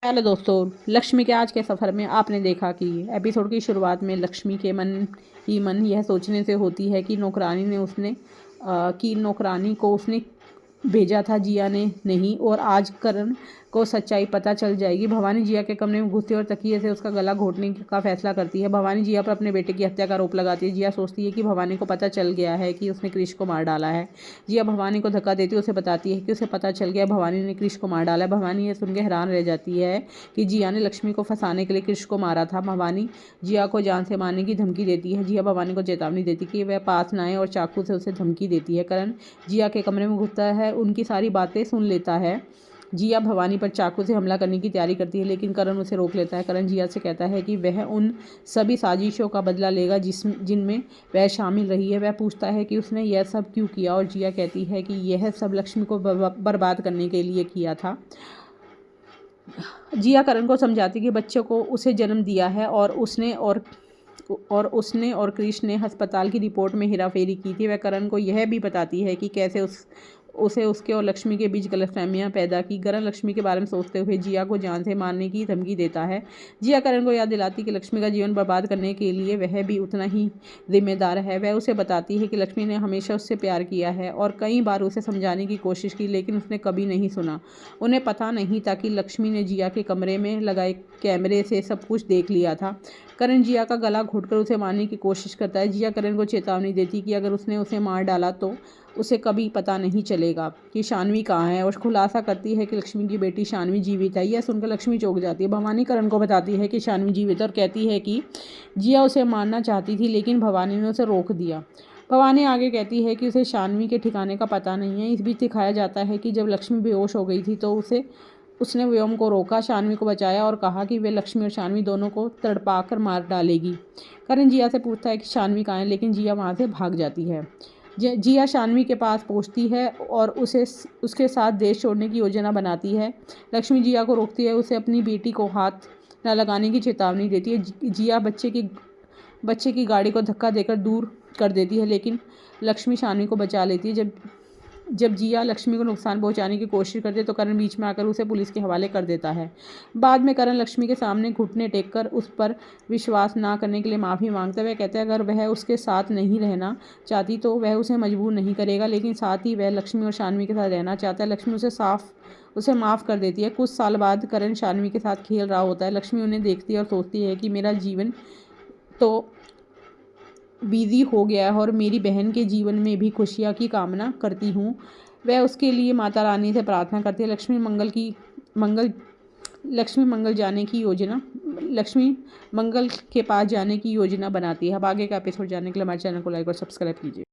Hello दोस्तों, लक्ष्मी के आज के सफ़र में आपने देखा कि एपिसोड की शुरुआत में लक्ष्मी के मन ही मन यह सोचने से होती है कि नौकरानी को उसने भेजा था, जिया ने नहीं। और आज करण को सच्चाई पता चल जाएगी। भवानी जिया के कमरे में घुसती और तकिए से उसका गला घोटने का फैसला करती है। भवानी जिया पर अपने बेटे की हत्या का आरोप लगाती है। जिया सोचती है कि भवानी को पता चल गया है कि उसने क्रिश को मार डाला है। जिया भवानी को धक्का देती है, उसे बताती है कि उसे पता चल गया भवानी ने क्रिश को मार डाला है। भवानी ये सुनकर हैरान रह जाती है कि जिया ने लक्ष्मी को फंसाने के लिए क्रिश को मारा था। भवानी जिया को जान से मारने की धमकी देती है। जिया भवानी को चेतावनी देती है कि वह पास न आए और चाकू से उसे धमकी देती है। करण जिया के कमरे में घुसता है, उनकी सारी बातें सुन लेता है। जिया भवानी पर चाकू से हमला करने की तैयारी करती है, लेकिन करण उसे रोक लेता है। करण जिया से कहता है कि वह उन सभी साजिशों का बदला लेगा जिनमें वह शामिल रही है। वह पूछता है कि उसने यह सब क्यों किया, और जिया कहती है कि यह सब लक्ष्मी को बर्बाद करने के लिए किया था। जिया करण को समझाती कि बच्चों को उसे जन्म दिया है और उसने और क्रिश ने अस्पताल की रिपोर्ट में हेराफेरी की थी। वह करण को यह भी बताती है कि कैसे उसे उसके और लक्ष्मी के बीच गलतफहमियां पैदा की। करण लक्ष्मी के बारे में सोचते हुए जिया को जान से मारने की धमकी देता है। जिया करण को याद दिलाती कि लक्ष्मी का जीवन बर्बाद करने के लिए वह भी उतना ही जिम्मेदार है। वह उसे बताती है कि लक्ष्मी ने हमेशा उससे प्यार किया है और कई बार उसे समझाने की कोशिश की, लेकिन उसने कभी नहीं सुना। उन्हें पता नहीं था कि लक्ष्मी ने जिया के कमरे में लगाए कैमरे से सब कुछ देख लिया था। करण जिया का गला घोटकर उसे मारने की कोशिश करता है। जिया करण को चेतावनी देती कि अगर उसने उसे मार डाला तो उसे कभी पता नहीं चलेगा कि शानवी कहाँ है, और खुलासा करती है कि लक्ष्मी की बेटी शानवी जीवित है। यह सुनकर लक्ष्मी चौंक जाती है। भवानी करण को बताती है कि शानवी जीवित है और कहती है कि जिया उसे मारना चाहती थी, लेकिन भवानी ने उसे रोक दिया। भवानी आगे कहती है कि उसे शानवी के ठिकाने का पता नहीं है। इस बीच दिखाया जाता है कि जब लक्ष्मी बेहोश हो गई थी तो उसने व्योम को रोका, शानवी को बचाया और कहा कि वे लक्ष्मी और शानवी दोनों को तड़पा कर मार डालेगी। करण जिया से पूछता है कि शानवी कहाँ है, लेकिन जिया वहाँ से भाग जाती है। जिया शानवी के पास पहुँचती है और उसके साथ देश छोड़ने की योजना बनाती है। लक्ष्मी जिया को रोकती है, उसे अपनी बेटी को हाथ न लगाने की चेतावनी देती है। जिया बच्चे की गाड़ी को धक्का देकर दूर कर देती है, लेकिन लक्ष्मी शानवी को बचा लेती है। जब जिया लक्ष्मी को नुकसान पहुंचाने की कोशिश करती है तो करण बीच में आकर उसे पुलिस के हवाले कर देता है। बाद में करण लक्ष्मी के सामने घुटने टेककर उस पर विश्वास ना करने के लिए माफ़ी मांगता है। वह कहता है अगर वह उसके साथ नहीं रहना चाहती तो वह उसे मजबूर नहीं करेगा, लेकिन साथ ही वह लक्ष्मी और शानवी के साथ रहना चाहता है। लक्ष्मी उसे माफ़ कर देती है। कुछ साल बाद करण शानवी के साथ खेल रहा होता है। लक्ष्मी उन्हें देखती है और सोचती है कि मेरा जीवन तो बिजी हो गया है और मेरी बहन के जीवन में भी खुशियाँ की कामना करती हूँ। वह उसके लिए माता रानी से प्रार्थना करती है। लक्ष्मी मंगल के पास जाने की योजना बनाती है। अब आगे का एपिसोड जानने के लिए हमारे चैनल को लाइक और सब्सक्राइब कीजिए।